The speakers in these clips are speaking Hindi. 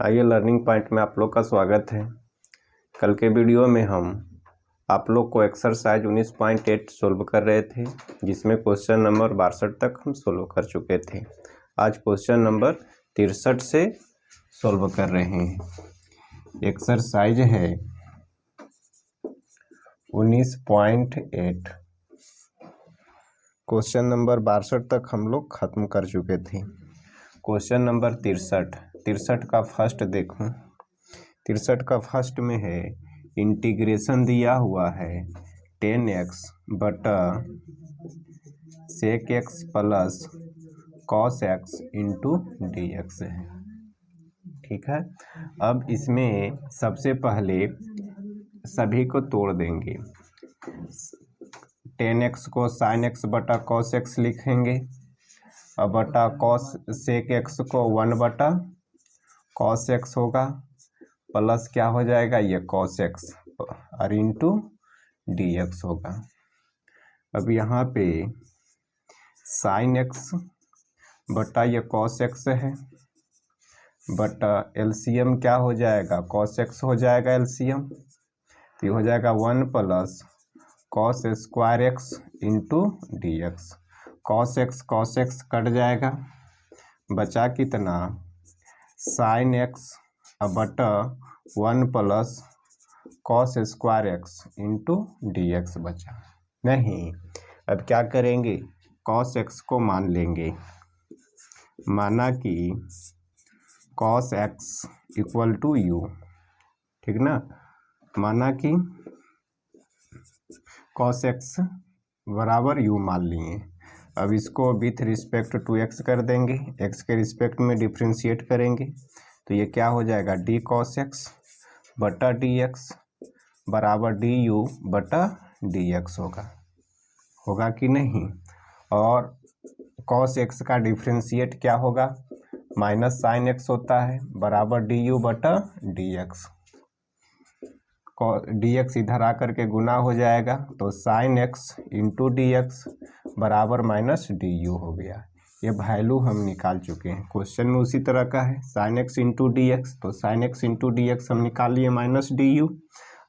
आइए लर्निंग पॉइंट में आप लोग का स्वागत है। कल के वीडियो में हम आप लोग को एक्सरसाइज 19.8 सोल्व कर रहे थे, जिसमें क्वेश्चन नंबर 62 तक हम सोल्व कर चुके थे। आज क्वेश्चन नंबर 63 से सोल्व कर रहे हैं। एक्सरसाइज है 19.8। क्वेश्चन नंबर 62 तक हम लोग खत्म कर चुके थे। क्वेश्चन नंबर 63 का फर्स्ट देखो। 63 का फर्स्ट में है इंटीग्रेशन दिया हुआ है 10x बटा sec x plus cos x into d x है। ठीक है, अब इसमें सबसे पहले सभी को तोड़ देंगे। 10x को sin x बटा cos x लिखेंगे और बटा cos sec x को 1 बटा cos x होगा, प्लस क्या हो जाएगा ये cos x और इंटू डी एक्स होगा। अब यहाँ पे sin x बटा ये cos x है बटा एलसीएम क्या हो जाएगा cos x हो जाएगा एलसीएम, तो ये हो जाएगा 1 plus cos square x into d x. cos x cut जाएगा, बचा कितना sin x बटा 1 plus cos square x into d x बचा। नहीं, अब क्या करेंगे cos x को मान लेंगे। माना कि cos x equal to u, ठीक ना। माना कि cos x बराबर यू मान लिए। अब इसको विथ रिस्पेक्ट टू x कर देंगे, x के रिस्पेक्ट में डिफ्रेंशिएट करेंगे, तो ये क्या हो जाएगा डी cos x बटा डी एक्स बराबर डी यू बटा डी एक्स होगा कि नहीं। और cos x का डिफ्रेंशिएट क्या होगा माइनस साइन x होता है बराबर डी यू बटा डी एक्स। डी एक्स इधर आकर के गुना हो जाएगा, तो sine x into d x बराबर माइनस डी यू हो गया। ये वैल्यू हम निकाल चुके हैं, क्वेश्चन में उसी तरह का है sine x into d x, तो sine x into d x हम निकाल लिए माइनस डी यू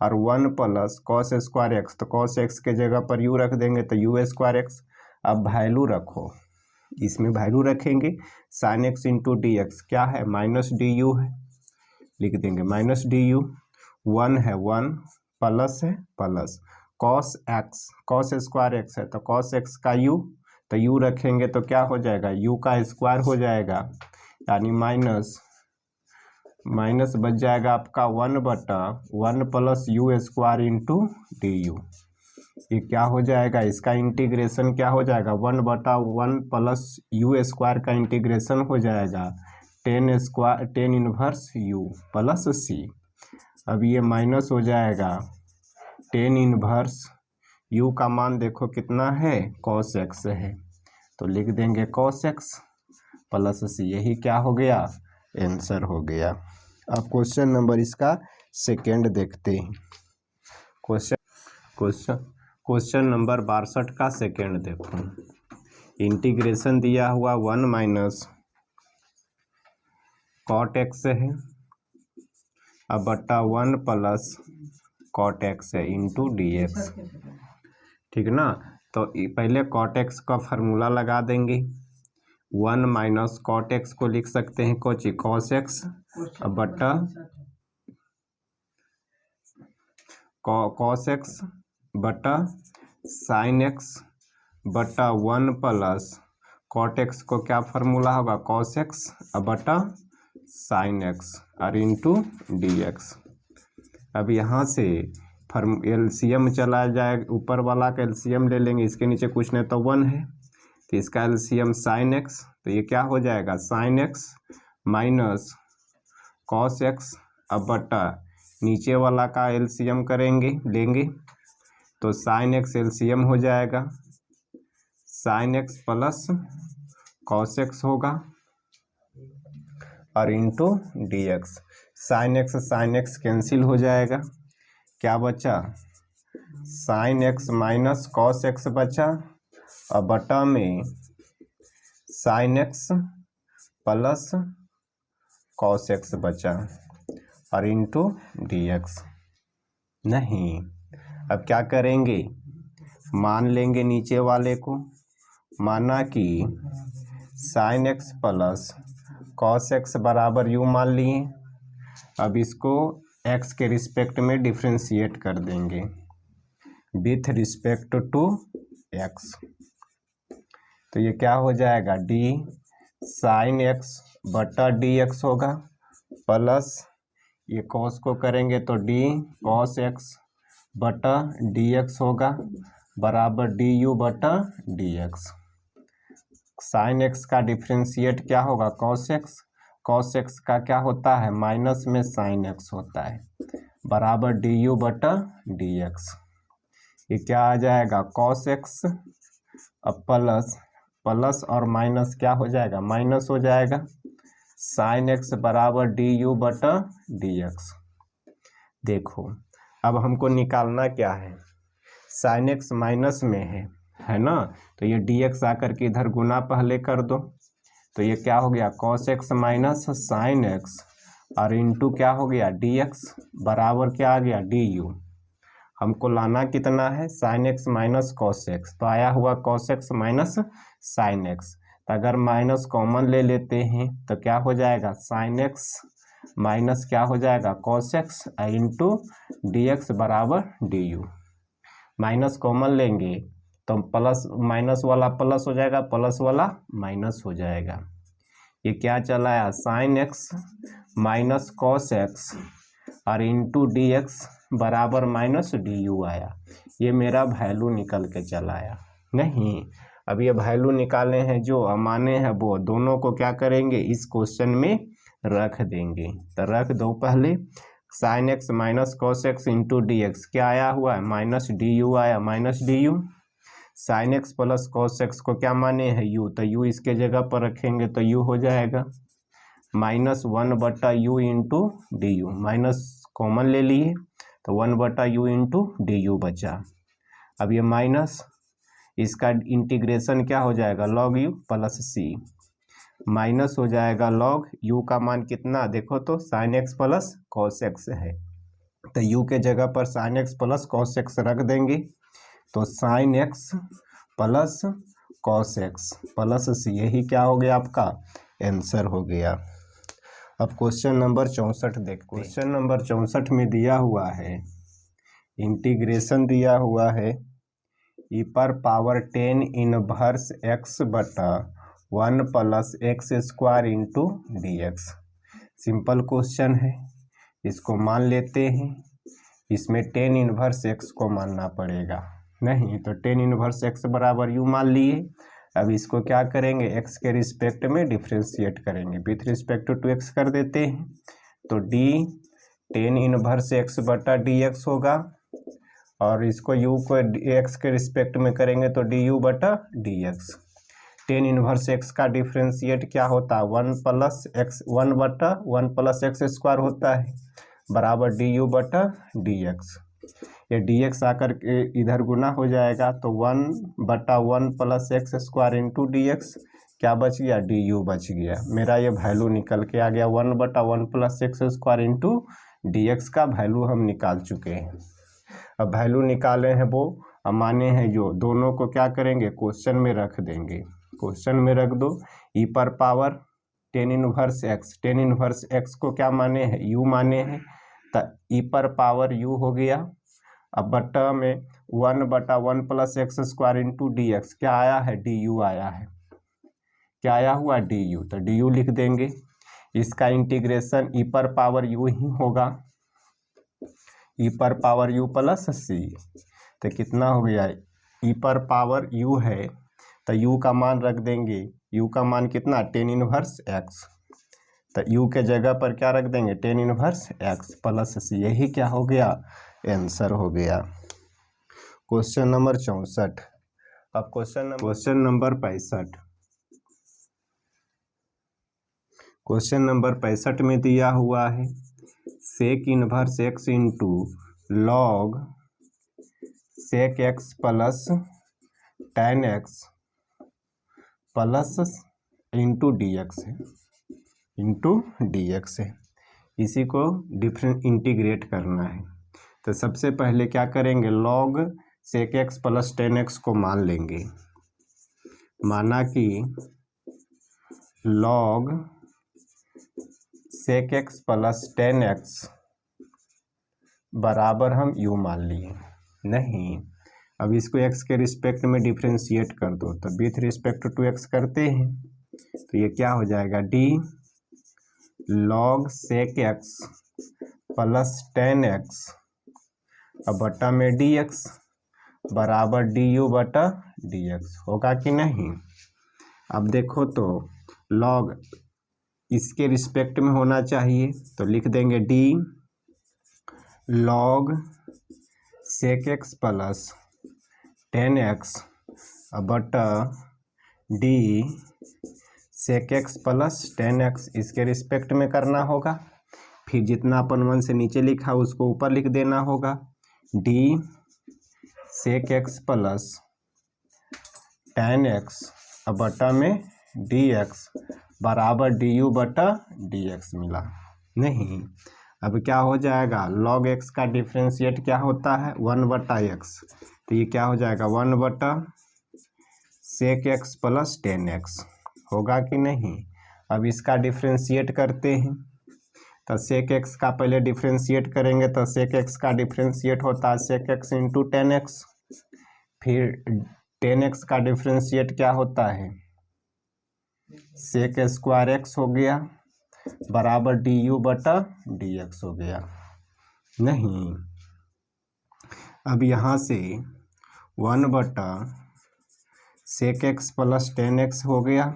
और 1 प्लस कॉस स्क्वायर एक्स, तो कॉस एक्स के जगह पर यू रख देंगे तो यू स्क्वायर एक्स। अब वैल्यू रखो, इसमें वैल्यू रखेंगे sine x into d x क्या है माइनस डी यू है, लिख देंगे माइनस डी यू। 1 है 1 प्लस है plus cos x, cos square x है तो कॉस एक्स का यू, तो यू रखेंगे तो क्या हो जाएगा यू का स्क्वायर हो जाएगा, यानी माइनस बच जाएगा आपका 1 बटा 1 plus you square into d you. ये क्या हो जाएगा इसका इंटीग्रेशन क्या हो जाएगा 1 बटा 1 प्लस यू स्क्वायर का इंटीग्रेशन हो जाएगा 10 इनवर्स यू प्लस सी। अब ये माइनस हो जाएगा 10 इनवर्स यू का मान देखो कितना है cos x है, तो लिख देंगे cos x प्लस सी, यही क्या हो गया आंसर हो गया। अब क्वेश्चन नंबर इसका सेकेंड देखते हैं। क्वेश्चन नंबर 62 का सेकेंड देखो। इंटीग्रेशन दिया हुआ 1 माइनस कॉट एक्स है अब बटा 1 प्लस कॉट एक्स है इंटू डी एक्स, ठीक ना। तो पहले कॉट एक्स का फार्मूला लगा देंगे, 1 माइनस कॉट एक्स को लिख सकते हैं कोची कॉस एक्स बटा कॉस एक्स बटा साइन एक्स बटा 1 प्लस कॉट एक्स को क्या फार्मूला होगा कॉस एक्स बटा साइन एक्स और इंटू डी एक्स। अब यहाँ से एलसीएम चला जाएगा, ऊपर वाला का एलसीएम ले लेंगे, इसके नीचे कुछ नहीं तो 1 है, तो इसका एलसीएम साइन एक्स, तो ये क्या हो जाएगा sine x minus cos x अब बटा नीचे वाला का एलसीएम लेंगे तो साइन एक्स एलसीएम हो जाएगा sign x plus cos x होगा और into d x. Sine x cancel हो जाएगा, क्या बचा sine x minus cos x बचा और बटा में sign x plus cos x बचा और इंटू डी एक्स। नहीं, अब क्या करेंगे, मान लेंगे नीचे वाले को, माना कि sign x plus cos x बराबर यू मान लिए। अब इसको एक्स के रिस्पेक्ट में डिफ्रेंशिएट कर देंगे विथ रिस्पेक्ट टू एक्स। तो ये क्या हो जाएगा, डी साइन एक्स बटा डी एक्स होगा, प्लस ये कॉस को करेंगे तो डी कॉस एक्स बटा डी एक्स होगा, बराबर डी यू बटा डी एक्स। साइन एक्स का डिफ्रेंशिएट क्या होगा, कॉस एक्स, कॉस एक्स का क्या होता है, माइनस में साइन एक्स होता है, बराबर डी यू बटा डी एक्स। ये क्या आ जाएगा, कॉस एक्स, अब प्लस प्लस और माइनस क्या हो जाएगा, माइनस हो जाएगा, साइन एक्स बराबर डी यू बटा डी एक्स। देखो अब हमको निकालना क्या है, साइन एक्स माइनस में है ना, तो ये डी एक्स आकर के इधर गुना पहले कर दो, तो ये क्या हो गया, cos x minus sine x और इंटू क्या हो गया, डी एक्स बराबर क्या आ गया, डी यू। हमको लाना कितना है, sine x minus cos x, तो आया हुआ cos x minus sine x. तो अगर माइनस कॉमन ले लेते हैं तो क्या हो जाएगा, साइन एक्स माइनस क्या हो जाएगा, cos x into d x बराबर डी यू। माइनस कॉमन लेंगे तो प्लस माइनस वाला प्लस हो जाएगा, प्लस वाला माइनस हो जाएगा। ये क्या चला आया, sine x minus cos x और इंटू डी एक्स बराबर माइनस डी यू आया। ये मेरा वैल्यू निकल के चला आया। नहीं, अब ये वैल्यू निकाले हैं जो माने हैं वो दोनों को क्या करेंगे, इस क्वेश्चन में रख देंगे। तो रख दो पहले, sine x minus cos x into d x क्या आया हुआ है, माइनस डी यू आया, minus d you. Sign x plus cos x को क्या माने हैं, यू, तो यू इसके जगह पर रखेंगे तो यू हो जाएगा माइनस वन बटा you into d you. Minus common ले लिए तो वन बटा यू इंटू डी यू बचा। अब ये माइनस, इसका इंटीग्रेशन क्या हो जाएगा, log u plus c, minus हो जाएगा लॉग यू का मान कितना, देखो तो sine x plus cos x है, तो यू के जगह पर sine x plus cos x रख देंगे, तो sine x plus cos x plus c, यही क्या हो गया आपका आंसर हो गया। अब क्वेश्चन नंबर 64 देखते। क्वेश्चन नंबर 64 में दिया हुआ है, इंटीग्रेशन दिया हुआ है ई पर पावर 10 इनवर्स एक्स बटा 1 plus x square into d x. Simple question है, इसको मान लेते हैं, इसमें 10 इनवर्स एक्स को मानना पड़ेगा। नहीं तो 10 इनवर्स एक्स बराबर यू मान लिए। अब इसको क्या करेंगे, एक्स के रिस्पेक्ट में डिफ्रेंशिएट करेंगे, विथ रिस्पेक्ट टू एक्स कर देते हैं, तो डी 10 इनवर्स एक्स बटा डी एक्स होगा, और इसको यू को एक्स के रिस्पेक्ट में करेंगे तो डी यू बटा डी एक्स। 10 इनवर्स एक्स का डिफ्रेंशिएट क्या होता है, 1 प्लस एक्स 1 बटा 1 प्लस एक्स स्क्वायर होता है, बराबर डी यू बटा डी एक्स। ये डी एक्स आकर के इधर गुना हो जाएगा, तो 1 बटा 1 plus x square into d x क्या बच गया, डी यू बच गया। मेरा ये वैल्यू निकल के आ गया, 1 बटा 1 plus x square into d x का वैल्यू हम निकाल चुके हैं। अब वैल्यू निकाले हैं वो माने हैं जो, दोनों को क्या करेंगे, क्वेश्चन में रख देंगे। क्वेश्चन में रख दो, ई पर power 10 inverse x, 10 inverse x को क्या माने हैं, यू माने हैं, तो ई पर पावर यू हो गया। अब बटा में 1 बटा 1 plus x square into d x क्या आया है, डी यू आया है, क्या आया हुआ, डी यू, तो डी यू लिख देंगे। इसका इंटीग्रेशन ई पर पावर यू ही होगा, ई पर पावर यू प्लस सी, तो कितना हो गया, ई पर पावर यू है तो यू का मान रख देंगे, यू का मान कितना, 10 इनवर्स एक्स, तो यू के जगह पर क्या रख देंगे, 10 इनवर्स एक्स प्लस सी, यही क्या हो गया, आंसर हो गया। Question number 64। अब क्वेश्चन नंबर 65। क्वेश्चन नंबर 65 में दिया हुआ है, sec inverse x into log sec x plus tan x plus into d x है। इंटू डी एक्स है। इसी को डिफरेंट इंटीग्रेट करना है। तो सबसे पहले क्या करेंगे, log sec x plus 10x को मान लेंगे। माना कि log sec x plus 10x बराबर हम u मान लिए। नहीं, अब इसको x के रिस्पेक्ट में डिफ्रेंशिएट कर दो, तो विथ रिस्पेक्ट टू x करते हैं तो ये क्या हो जाएगा, d log sec x plus 10x अब बटा में dx बराबर du बटा dx होगा कि नहीं। अब देखो तो लॉग इसके रिस्पेक्ट में होना चाहिए, तो लिख देंगे d log sec x plus 10x बटा d सेक एक्स प्लस 10x इसके रिस्पेक्ट में करना होगा। फिर जितना अपन 1 से नीचे लिखा उसको ऊपर लिख देना होगा, d सेक एक्स प्लस 10x बटा में dx बराबर du बटा dx मिला। नहीं, अब क्या हो जाएगा, log x का डिफ्रेंशिएट क्या होता है 1 बटा x, तो ये क्या हो जाएगा 1 बटा सेक एक्स प्लस 10x होगा कि नहीं। अब इसका डिफ्रेंशिएट करते हैं, तो सेक एक्स का पहले डिफ्रेंशिएट करेंगे, तो सेक एक्स का डिफ्रेंशिएट होता है सेक एक्स इंटू 10x। फिर 10x का डिफ्रेंशिएट क्या होता है सेक स्क्वायर एक्स हो गया बराबर du बटा dx हो गया। नहीं, अब यहाँ से 1 बटा सेक एक्स प्लस 10x हो गया।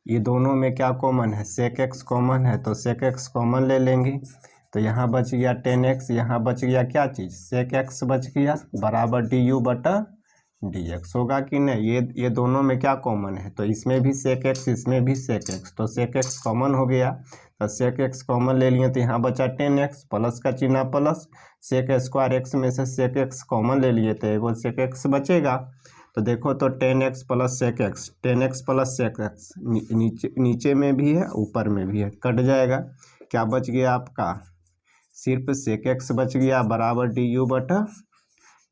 ये दोनों में क्या कॉमन है, सेक एक्स कॉमन है, तो सेक एक्स कॉमन ले लेंगे, तो यहाँ बच गया 10x, यहाँ बच गया क्या चीज़ सेक एक्स बच गया बराबर du बटा dx होगा कि नहीं। ये दोनों में क्या कॉमन है, तो इसमें भी सेक एक्स इसमें भी सेक एक्स, तो सेक एक्स कॉमन हो गया, तो सेक एक्स कॉमन ले लिए, तो यहाँ बचा 10x प्लस का चिन्ह प्लस, सेक स्क्वायर एक्स में से सेक एक्स कॉमन ले लिए तो एगो सेक एक्स बचेगा। तो देखो तो 10x plus sec x 10x plus sec x नीचे में भी है ऊपर में भी है, कट जाएगा, क्या बच गया आपका सिर्फ सेक एक्स बच गया बराबर du बटा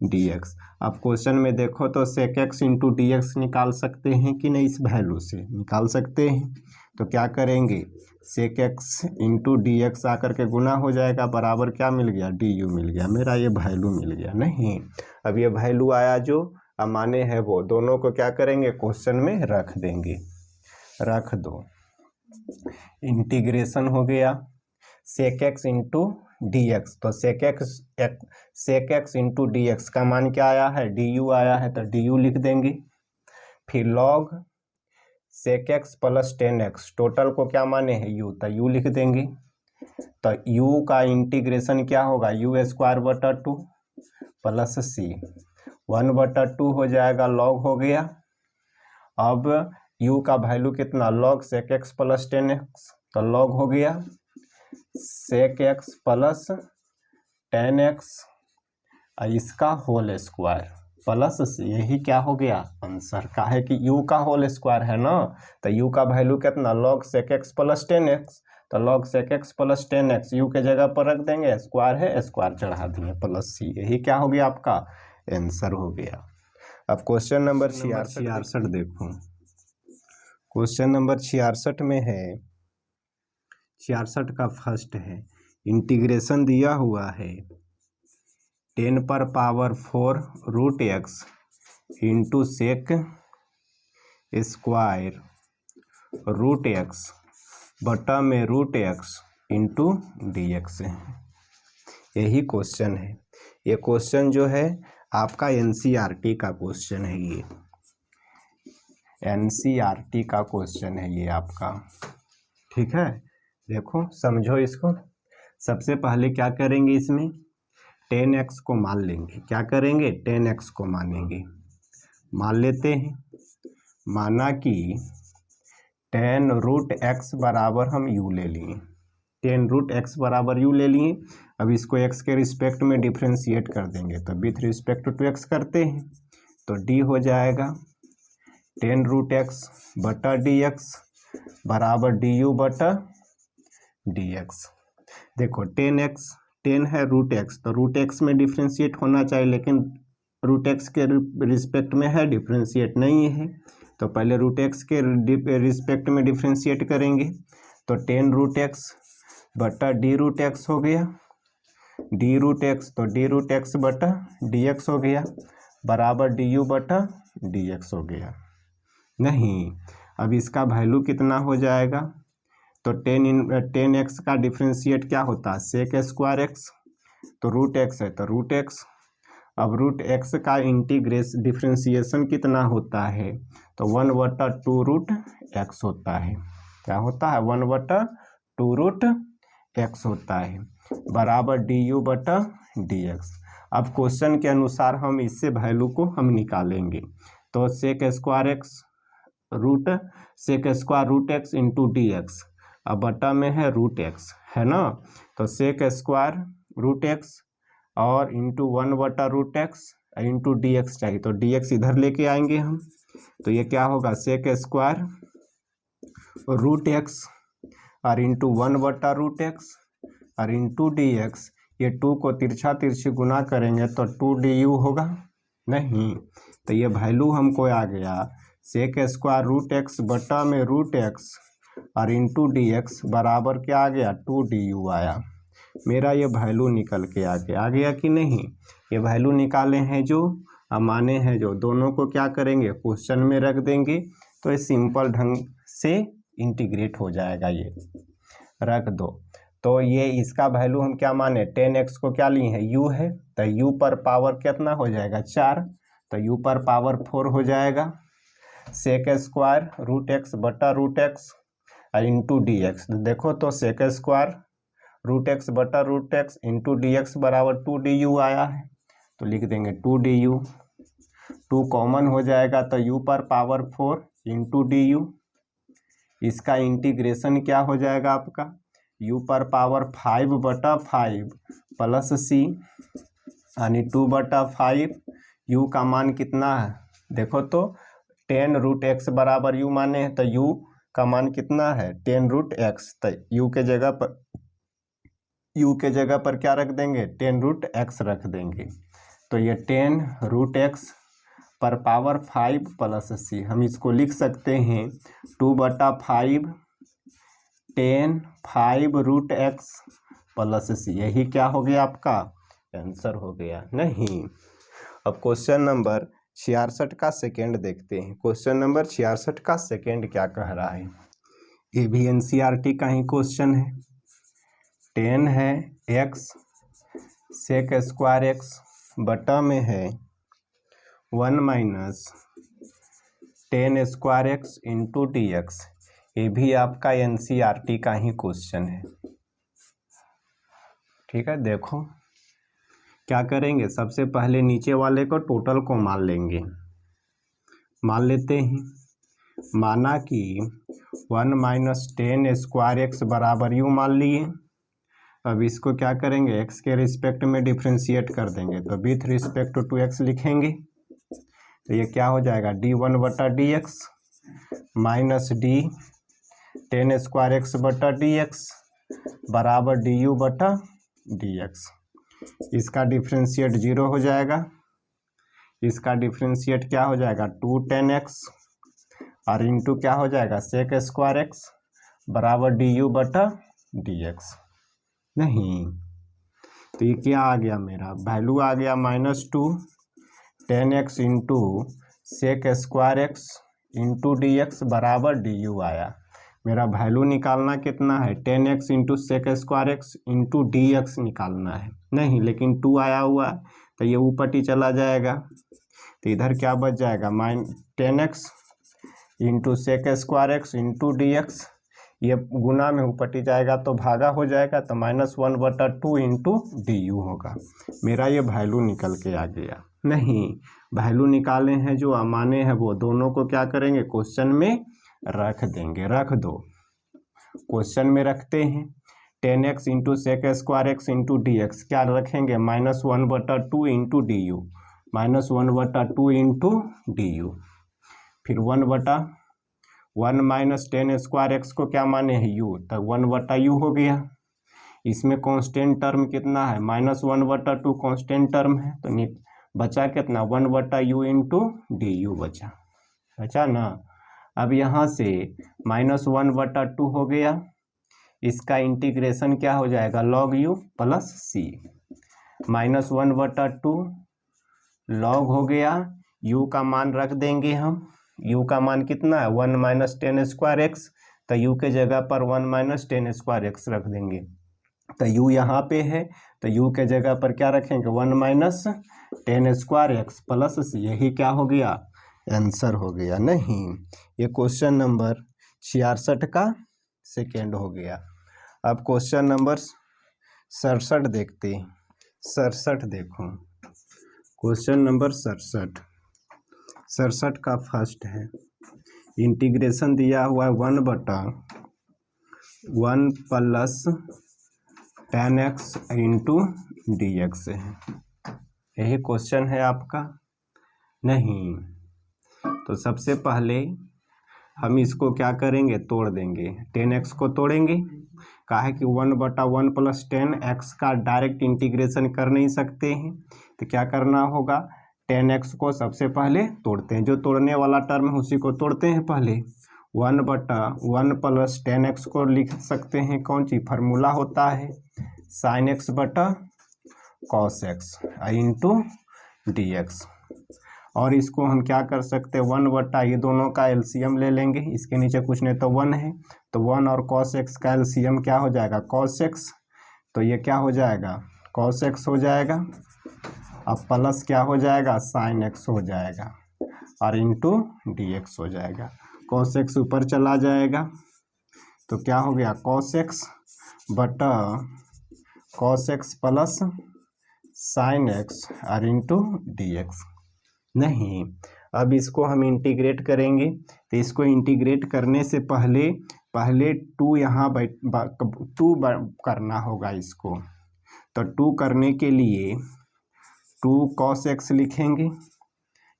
dx। अब क्वेश्चन में देखो तो sec x into d x निकाल सकते हैं कि नहीं, इस वैल्यू से निकाल सकते हैं। तो क्या करेंगे, sec x into d x आकर के गुना हो जाएगा बराबर क्या मिल गया du मिल गया, मेरा ये वैल्यू मिल गया। नहीं, अब ये वैल्यू आया जो अब माने है वो दोनों को क्या करेंगे क्वेश्चन में रख देंगे, रख दो। इंटीग्रेशन हो गया sec x into d x, तो sec x into d x का मान क्या आया है du आया है, तो du लिख देंगे। फिर log sec x plus 10x total को क्या माने हैं u, तो u लिख देंगे। तो u का इंटीग्रेशन क्या होगा u स्क्वायर बटा 2 प्लस c 1 बटा 2 हो जाएगा, लॉग हो गया। अब u का वैल्यू कितना log sec x plus 10x, तो लॉग हो गया सेक एक्स प्लस 10x इसका होल स्क्वायर प्लस c, यही क्या हो गया आंसर का है कि u का होल स्क्वायर है ना, तो u का वैल्यू कितना log sec x plus 10x, तो log sec x plus 10x u के जगह पर रख देंगे, स्क्वायर है स्क्वायर चढ़ा दिए प्लस c, यही क्या हो गया आपका आंसर हो गया। अब क्वेश्चन नंबर 66 देखो, क्वेश्चन नंबर 66 में है, 66 का फर्स्ट है, इंटीग्रेशन दिया हुआ है 10 पर power 4 root x into sec square root x बटा में root x into d x है। यही क्वेश्चन है, ये क्वेश्चन जो है आपका एनसीईआरटी का क्वेश्चन है, ये एनसीईआरटी का क्वेश्चन है ये आपका, ठीक है। देखो समझो इसको, सबसे पहले क्या करेंगे, इसमें 10x को मान लेंगे, क्या करेंगे 10x को मानेंगे, मान लेते हैं। माना कि 10 रूट x बराबर हम u ले लिए, 10 रूट x बराबर u ले लिए। अब इसको x के रिस्पेक्ट में डिफ्रेंशिएट कर देंगे, तो विथ रिस्पेक्ट टू x करते हैं, तो d हो जाएगा 10 रूट x बटा dx बराबर डी यू बटा डी एक्स। देखो 10x 10 है रूट एक्स, तो रूट एक्स में डिफ्रेंशिएट होना चाहिए, लेकिन रूट एक्स के रिस्पेक्ट में है, डिफ्रेंशिएट नहीं है। तो पहले रूट एक्स के रिस्पेक्ट में डिफ्रेंशिएट करेंगे, तो 10 रूट एक्स बटा डी रूट एक्स हो गया, डी रूट एक्स तो डी रूट एक्स बटा डी एक्स हो गया, बराबर डी यू बटा डी एक्स हो गया। नहीं, अब इसका वैल्यू कितना हो जाएगा, तो 10 एक्स का डिफ्रेंशिएट क्या होता है, सेक स्क्वायर एक्स, तो रूट एक्स है तो रूट एक्स। अब रूट एक्स का डिफ्रेंशिएशन कितना होता है, तो 1/2 रूट एक्स होता है। क्या होता है, 1/2 रूट एक्स होता है, बराबर डी यू बटा डी एक्स। अब क्वेश्चन के अनुसार हम इससे वैल्यू को हम निकालेंगे, तो sec square x sec square root x into d x, अब बटा में है रूट एक्स है ना, तो सेक स्क्वायर रूट एक्स और इंटू 1/रूट एक्स इंटू डी एक्स चाहिए, तो डी एक्स इधर लेके आएंगे हम, तो ये क्या होगा, सेक स्क्वायर रूट एक्स और इंटू 1/रूट एक्स और इंटू डी एक्स, ये 2 को तिरछी गुना करेंगे तो 2du होगा। नहीं, तो ये वैल्यू हमको आ गया सेक स्क्वायर रूट एक्स बटा में रूट एक्स और इंटू डी एक्स बराबर क्या आ गया, 2du आया। मेरा ये वैल्यू निकल के आ गया कि नहीं, ये वैल्यू निकाले हैं जो, अब माने हैं जो, दोनों को क्या करेंगे, क्वेश्चन में रख देंगे, तो ये सिंपल ढंग से इंटीग्रेट हो जाएगा, ये रख दो। तो ये इसका वैल्यू हम क्या माने, 10x को क्या लिए हैं, u है, तो u पर पावर कितना हो जाएगा, 4, तो u पर पावर 4 हो जाएगा। सेक स्क्वायर रूट एक्स बटा root x into d x, देखो तो सेक स्क्वायर रूट एक्स बटा root x into d x बराबर 2du आया है, तो लिख देंगे 2du, 2 कॉमन हो जाएगा, तो u पर पावर 4 इंटू du, इसका इंटीग्रेशन क्या हो जाएगा आपका, u पर पावर 5/5 प्लस c यानी 2/5, u का मान कितना है, देखो तो 10 रूट एक्स बराबर u माने हैं, तो u का मान कितना है, 10 रूट एक्स, तो u के जगह पर क्या रख देंगे, 10 रूट एक्स रख देंगे, तो ये 10 रूट एक्स पर पावर 5 प्लस c, हम इसको लिख सकते हैं 2/5 10 5 रूट एक्स प्लस c, यही क्या हो गया आपका आंसर हो गया। नहीं, अब क्वेश्चन नंबर 66 का सेकेंड देखते हैं, क्वेश्चन नंबर 66 का सेकेंड क्या कह रहा है, ये भी एनसीईआरटी का ही क्वेश्चन है। 10 है x सेक स्क्वायर एक्स बटा में है 1 minus 10 square x into d x, ये भी आपका एनसीईआरटी का ही क्वेश्चन है। ठीक है, देखो क्या करेंगे, सबसे पहले नीचे वाले को टोटल को मान लेंगे, मान लेते हैं, माना कि 1 माइनस 10 स्क्वायर एक्स बराबर u मान लिए। अब इसको क्या करेंगे, x के रिस्पेक्ट में डिफ्रेंशिएट कर देंगे, तो विथ रिस्पेक्ट टू x लिखेंगे, तो ये क्या हो जाएगा, d1 बटा d x minus D 10 square x बटा डी एक्स बराबर डी यू बटा डी एक्स। इसका डिफ्रेंशिएट 0 हो जाएगा, इसका डिफ्रेंशिएट क्या हो जाएगा 210x और इंटू क्या हो जाएगा सेक स्क्वायर एक्स बराबर डी यू बटा डी एक्स। नहीं, तो ये क्या आ गया, मेरा वैल्यू आ गया -2 10x into sec square x into d x बराबर डी यू आया। मेरा वैल्यू निकालना कितना है, 10x into sec square x into d x निकालना है। नहीं, लेकिन 2 आया हुआ है, तो ये ऊपर ही चला जाएगा, तो इधर क्या बच जाएगा, -10x into sec square x into d x, ये गुना में ऊपर जाएगा तो भागा हो जाएगा, तो -1/2 इंटू डी यू होगा। मेरा ये वैल्यू निकल के आ गया। नहीं, वैल्यू निकाले हैं जो माने हैं वो दोनों को क्या करेंगे, क्वेश्चन में रख देंगे, रख दो, क्वेश्चन में रखते हैं। 10x into sec square x into d x क्या रखेंगे, -1/2 into d u, -1/2 into d u, फिर 1 माइनस टेन स्क्वायर एक्स को क्या माने हैं यू, तो 1/u हो गया। इसमें कांस्टेंट टर्म कितना है, -1/2 कांस्टेंट टर्म है, तो बचा कितना 1/u इंटू डी बचा ना। अब यहाँ से -1/2 हो गया, इसका इंटीग्रेशन क्या हो जाएगा log u प्लस सी, -1/2 log हो गया, u का मान रख देंगे हम, u का मान कितना है 1 माइनस टेन स्क्वायर एक्स, तो u के जगह पर 1 माइनस टेन स्क्वायर एक्स रख देंगे, तो u यहाँ पे है, तो u के जगह पर क्या रखेंगे 1 minus ten square x plus c, यही क्या हो गया आंसर हो गया। नहीं, ये क्वेश्चन नंबर 66 का सेकेंड हो गया। अब क्वेश्चन नंबर 67 देखते हैं। 67 देखो, क्वेश्चन नंबर 67 का फर्स्ट है, इंटीग्रेशन दिया हुआ है 1/1 plus tan x into d x है, यही क्वेश्चन है आपका। नहीं, तो सबसे पहले हम इसको क्या करेंगे, तोड़ देंगे, tan x को तोड़ेंगे, काहे कि 1/1 प्लस tan x का डायरेक्ट इंटीग्रेशन कर नहीं सकते हैं, तो क्या करना होगा, tan x को सबसे पहले तोड़ते हैं, जो तोड़ने वाला टर्म है उसी को तोड़ते हैं पहले। 1/1 प्लस tan x को लिख सकते हैं, कौन सी फार्मूला होता है sin x बटा cos x into d x, और इसको हम क्या कर सकते हैं 1/, ये दोनों का एलसीएम ले लेंगे, इसके नीचे कुछ नहीं तो 1 है, तो 1 और cos x का एलसीएम क्या हो जाएगा cos x, तो ये क्या हो जाएगा cos x हो जाएगा, अब प्लस क्या हो जाएगा sin x हो जाएगा, और इंटू डी एक्स हो जाएगा, cos x ऊपर चला जाएगा, तो क्या हो गया cos x बटा cos x plus sin x और इंटू डी एक्स। नहीं, अब इसको हम इंटीग्रेट करेंगे, तो इसको इंटीग्रेट करने से पहले 2 यहाँ 2 करना होगा इसको, तो 2 करने के लिए 2 cos x लिखेंगे,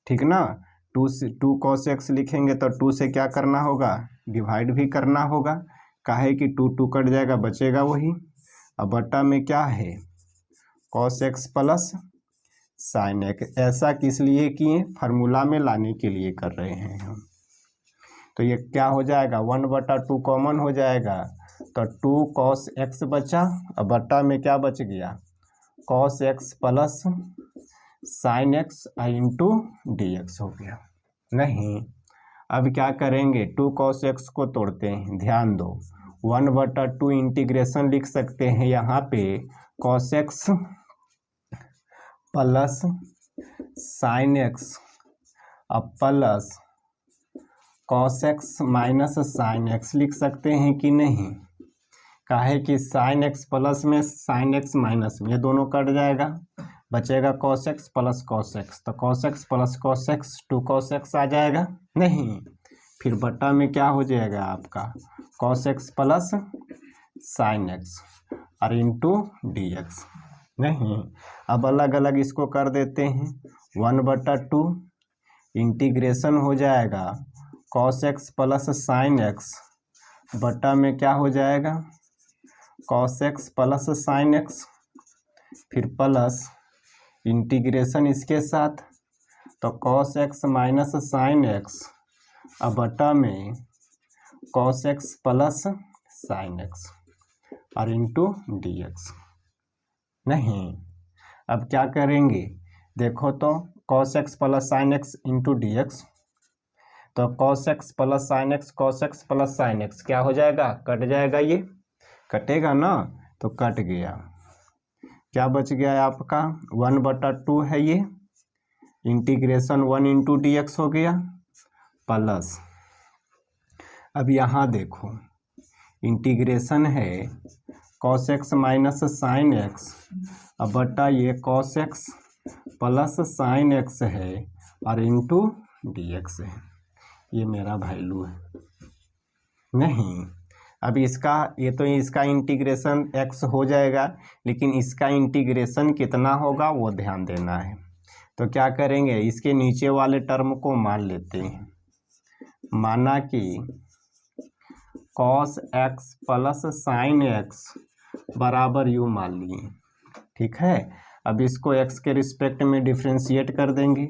ठीक ना, 2 cos x लिखेंगे, तो 2 से क्या करना होगा, डिवाइड भी करना होगा, काहे कि 2 कट जाएगा, बचेगा वही, अब बटा में क्या है cos x plus sin x, ऐसा किस लिए किए, फार्मूला में लाने के लिए कर रहे हैं हम, तो ये क्या हो जाएगा 1/2 कॉमन हो जाएगा, तो 2 cos x बचा, अब बटा में क्या बच गया cos x plus sin x into d x हो गया। नहीं, अब क्या करेंगे 2 cos x को तोड़ते हैं, ध्यान दो 1/2 इंटीग्रेशन लिख सकते हैं यहाँ पे cos x plus sin x अब plus cos x minus sin x लिख सकते हैं कि नहीं, काहे कि sin x प्लस में sin x माइनस में, ये दोनों कट जाएगा, बचेगा cos x plus cos x, तो cos x plus cos x 2 cos x आ जाएगा। नहीं, फिर बटा में क्या हो जाएगा आपका cos x plus sin x और इंटू डी एक्स। नहीं, अब अलग अलग इसको कर देते हैं, 1/2 इंटीग्रेशन हो जाएगा cos x plus sin x, बटा में क्या हो जाएगा cos x plus sin x, फिर प्लस इंटीग्रेशन इसके साथ, तो cos x minus sin x, अब बटा में cos x plus sin x और इंटू डी एक्स। नहीं, अब क्या करेंगे, देखो तो cos x plus sin x into d x, तो cos x plus sin x, cos x plus sin x क्या हो जाएगा, कट जाएगा, ये कटेगा ना, तो कट गया, क्या बच गया आपका 1/2 है, ये इंटीग्रेशन 1 इंटू डी एक्स हो गया, प्लस अब यहाँ देखो इंटीग्रेशन है cos x minus sin x, अब बटा ये cos x plus sin x है और इंटू डी एक्स है, ये मेरा वैल्यू है। नहीं, अब इसका ये तो इसका इंटीग्रेशन x हो जाएगा, लेकिन इसका इंटीग्रेशन कितना होगा वो ध्यान देना है, तो क्या करेंगे इसके नीचे वाले टर्म को मान लेते हैं, माना कि cos x plus sine x बराबर यू मान लिए, ठीक है। अब इसको एक्स के रिस्पेक्ट में डिफ्रेंशिएट कर देंगे,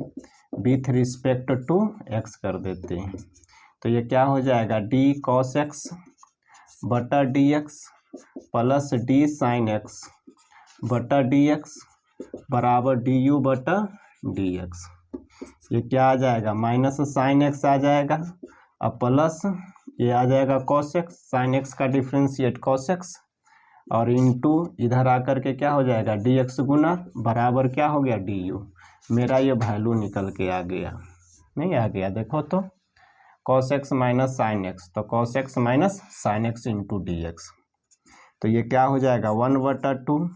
विथ रिस्पेक्ट टू एक्स कर देते हैं। तो ये क्या हो जाएगा, डी कॉस एक्स बटा d x plus D sign x बटा डी एक्स बराबर डी यू बटा डी एक्स। ये क्या आ जाएगा, माइनस साइन एक्स आ जाएगा, अब प्लस ये आ जाएगा कॉस एक्स, साइन एक्स का डिफ्रेंशिएट कॉस एक्स, और इंटू इधर आकर के क्या हो जाएगा डी एक्स गुना बराबर क्या हो गया डी यू। मेरा ये वैल्यू निकल के आ गया, नहीं आ गया, देखो तो cos x minus sine x, तो cos x minus sine x into d x. तो ये क्या हो जाएगा 1/2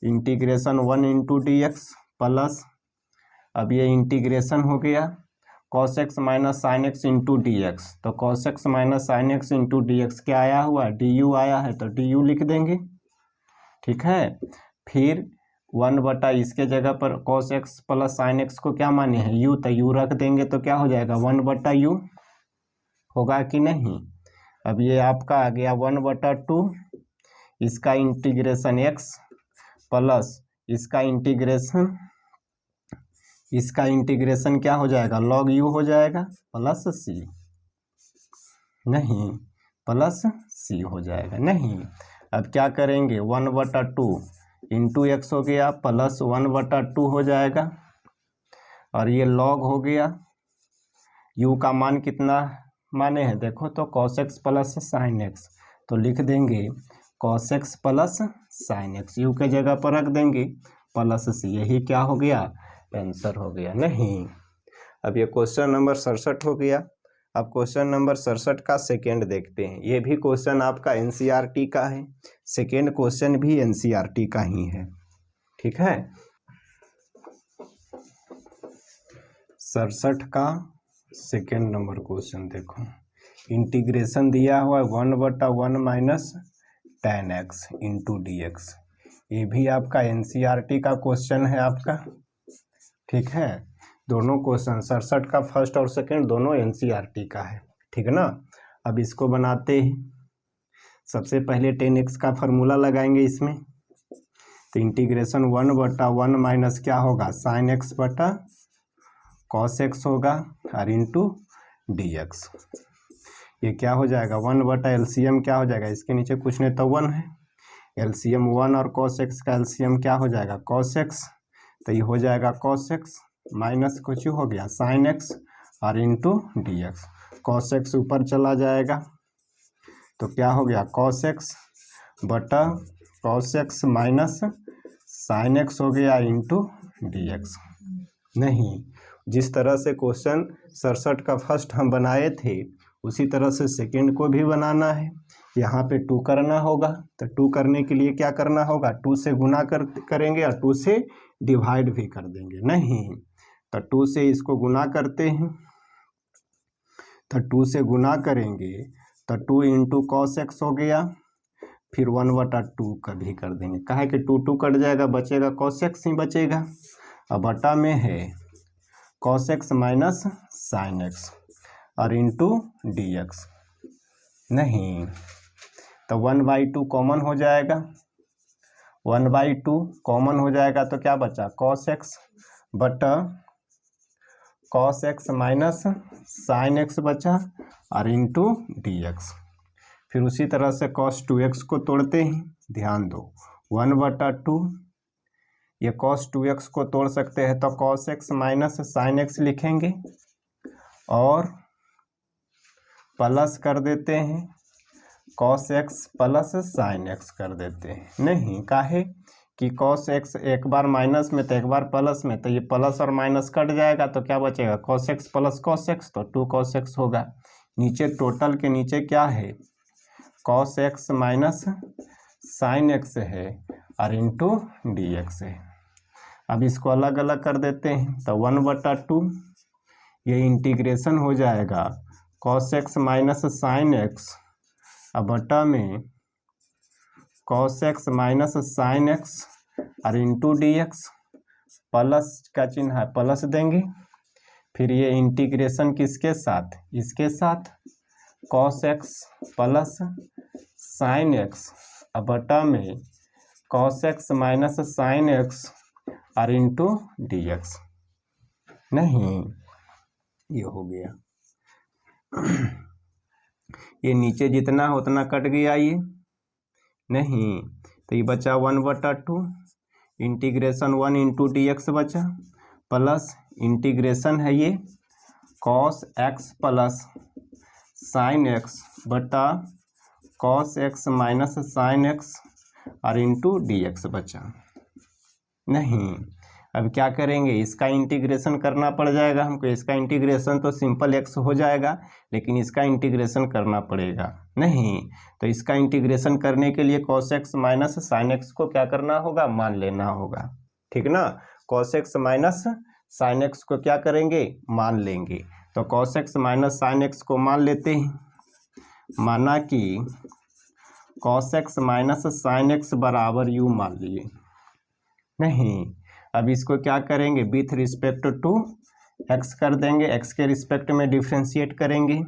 integration 1 into d x plus, अब ये इंटीग्रेशन हो गया cos x minus sine x into d x, तो cos x minus sine x into d x क्या आया हुआ डी यू आया है, तो डी यू लिख देंगे, ठीक है। फिर 1 इसके जगह पर cos x plus sine x को क्या माने हैं यू, तो यू रख देंगे, तो क्या हो जाएगा 1/u होगा कि नहीं। अब ये आपका आ गया 1/2, इसका इंटीग्रेशन एक्स प्लस इसका इंटीग्रेशन क्या हो जाएगा लॉग यू हो जाएगा प्लस सी, नहीं प्लस सी हो जाएगा, नहीं। अब क्या करेंगे 1/2 इंटू एक्स हो गया प्लस 1/2 हो जाएगा, और ये लॉग हो गया, यू का मान कितना माने हैं देखो तो cos x plus sine x, तो लिख देंगे cos x plus sine x, you के जगह पर रख देंगे प्लस सी, यही क्या हो गया आंसर हो गया, नहीं। अब ये क्वेश्चन नंबर 67 हो गया। अब क्वेश्चन नंबर 67 का सेकेंड देखते हैं। ये भी क्वेश्चन आपका एनसीईआरटी का है, सेकेंड क्वेश्चन भी एनसीईआरटी का ही है, ठीक है। 67 का सेकेंड नंबर क्वेश्चन देखो, इंटीग्रेशन दिया हुआ है 1/1 minus tan x into d x, ये भी आपका एनसीईआरटी का क्वेश्चन है आपका, ठीक है। दोनों क्वेश्चन 67 का फर्स्ट और सेकंड दोनों एनसीईआरटी का है, ठीक है ना। अब इसको बनाते हैं, सबसे पहले tan x का फार्मूला लगाएंगे इसमें, तो इंटीग्रेशन 1/1 माइनस क्या होगा साइन एक्स बटा कॉस एक्स होगा और इंटू डी एक्स। ये क्या हो जाएगा 1/एलसीएम क्या हो जाएगा, इसके नीचे कुछ नहीं तो 1 है, एलसीएम 1 और कॉस एक्स का एलसीएम क्या हो जाएगा कॉस एक्स, तो ये हो जाएगा कॉस एक्स माइनस कुछ हो गया साइन एक्स और into d x, cos x ऊपर चला जाएगा, तो क्या हो गया कॉस एक्स बटा cos x minus sine x हो गया इंटू डी एक्स। नहीं, जिस तरह से क्वेश्चन 67 का फर्स्ट हम बनाए थे उसी तरह से सेकेंड को भी बनाना है। यहाँ पे 2 करना होगा, तो 2 करने के लिए क्या करना होगा 2 से गुना करेंगे और 2 से डिवाइड भी कर देंगे, नहीं तो 2 से इसको गुना करते हैं, तो 2 से गुना करेंगे तो 2 इंटू कॉस एक्स हो गया, फिर 1/2 का भी कर देंगे, काहे कि 2 कट जाएगा बचेगा कॉस एक्स ही बचेगा, अब बटा में है cos x minus sine x और इंटू डी एक्स, नहीं तो 1/2 कॉमन हो जाएगा, 1/2 कॉमन हो जाएगा तो क्या बचा कॉस एक्स बटा cos x minus sine x बचा और इंटू डी एक्स। फिर उसी तरह से cos 2x को तोड़ते हैं, ध्यान दो 1/2, ये cos 2x को तोड़ सकते हैं तो cos x minus sine x लिखेंगे और प्लस कर देते हैं cos x plus sine x कर देते हैं, नहीं काहे कि cos x एक बार माइनस में तो एक बार प्लस में, तो ये प्लस और माइनस कट जाएगा तो क्या बचेगा cos x plus cos x, तो 2 cos x होगा। नीचे टोटल के नीचे क्या है cos x minus sine x है और इंटू डी एक्स है। अब इसको अलग अलग कर देते हैं, तो 1/2 ये इंटीग्रेशन हो जाएगा cos x minus sine x अब बटा में cos x minus sine x और इंटू डी एक्स, प्लस का चिन्ह है प्लस देंगे, फिर ये इंटीग्रेशन किसके साथ इसके साथ cos x plus sine x बटा में cos x minus sine x और इंटू डी एक्स। नहीं, ये हो गया, ये नीचे जितना है उतना कट गया ये। नहीं, तो ये बचा 1/2 इंटीग्रेशन 1 इंटू डी एक्स बचा प्लस इंटीग्रेशन है ये cos x plus sine x बटा cos x minus sine x और इंटू डी एक्स बचा। नहीं, अब क्या करेंगे, इसका इंटीग्रेशन करना पड़ जाएगा हमको। इसका इंटीग्रेशन तो सिंपल एक्स हो जाएगा, लेकिन इसका इंटीग्रेशन करना पड़ेगा। नहीं, तो इसका इंटीग्रेशन करने के लिए cos x minus sine x को क्या करना होगा, मान लेना होगा। ठीक ना, cos x minus sine x को क्या करेंगे, मान लेंगे। तो cos x minus sine x को मान लेते हैं। माना कि cos x minus sine x बराबर यू मान लिए। नहीं, अब इसको क्या करेंगे, विथ रिस्पेक्ट टू एक्स कर देंगे, एक्स के रिस्पेक्ट में डिफ्रेंशिएट करेंगे।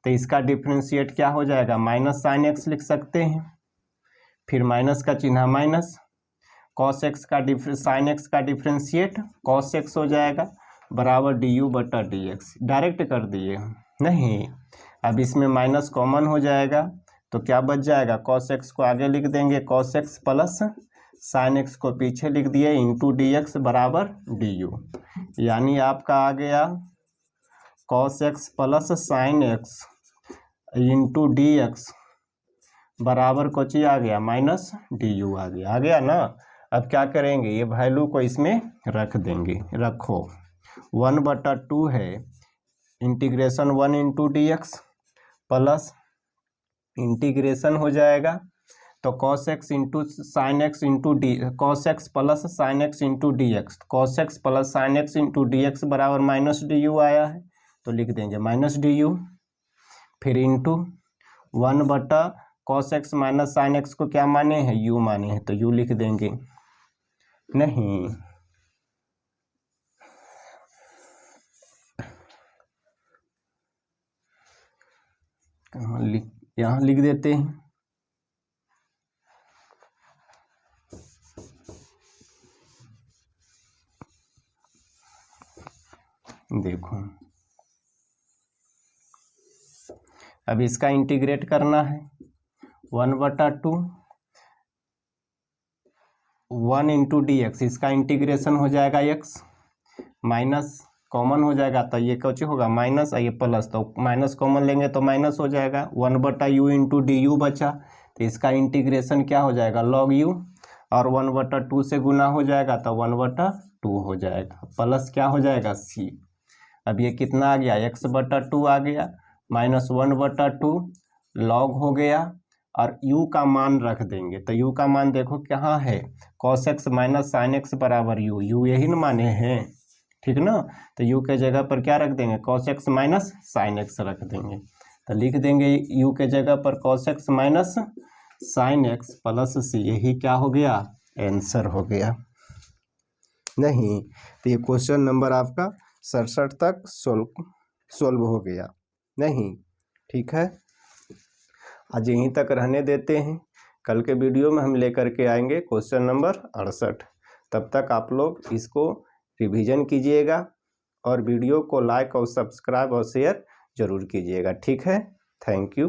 तो इसका डिफ्रेंशिएट क्या हो जाएगा, माइनस साइन एक्स लिख सकते हैं, फिर माइनस का चिन्ह माइनस, कॉस एक्स का साइन एक्स का डिफ्रेंशिएट कॉस एक्स हो जाएगा बराबर डी यू बटा डी एक्स, डायरेक्ट कर दिए। नहीं, अब इसमें माइनस कॉमन हो जाएगा तो क्या बच जाएगा, कॉस एक्स को आगे लिख देंगे cos x plus sine x को पीछे लिख दिए इंटू डी एक्स बराबर डी यू। यानी आपका आ गया cos x plus sine x into d x बराबर कुछ आ गया माइनस डी यू आ गया ना। अब क्या करेंगे, ये वैल्यू को इसमें रख देंगे। रखो 1/2 है integration 1 into d x plus integration हो जाएगा तो cos x into sine x into D, cos x plus sine x into d x, cos x plus sine x into d x बराबर माइनस डी यू आया है तो लिख देंगे माइनस डी यू, फिर into 1/, cos x minus sine x को क्या माने हैं, यू माने हैं तो यू लिख देंगे। नहीं, कहाँ लिख, यहाँ लिख देते हैं। देखो अब इसका इंटीग्रेट करना है 1/2 1 इंटू डी एक्स, इसका इंटीग्रेशन हो जाएगा एक्स माइनस कॉमन हो जाएगा तो ये कुछ होगा माइनस, ये प्लस, तो माइनस कॉमन लेंगे तो माइनस हो जाएगा 1/u इंटू डी यू बचा। तो इसका इंटीग्रेशन क्या हो जाएगा, लॉग यू, और 1/2 से गुना हो जाएगा तो 1/2 हो जाएगा प्लस क्या हो जाएगा सी। अब ये कितना आ गया, x/2 आ गया माइनस 1/2 लॉग हो गया और u का मान रख देंगे। तो u का मान देखो कहाँ है, cos x minus sine x बराबर u, u यही न माने हैं। ठीक ना, तो u के जगह पर क्या रख देंगे, cos x minus sine x रख देंगे। तो लिख देंगे u के जगह पर cos x minus sine x plus c, यही क्या हो गया, आंसर हो गया। नहीं, तो ये क्वेश्चन नंबर आपका 67 तक सोल्व हो गया। नहीं, ठीक है, आज यहीं तक रहने देते हैं। कल के वीडियो में हम लेकर के आएंगे क्वेश्चन नंबर 68। तब तक आप लोग इसको रिवीजन कीजिएगा और वीडियो को लाइक और सब्सक्राइब और शेयर जरूर कीजिएगा। ठीक है, थैंक यू।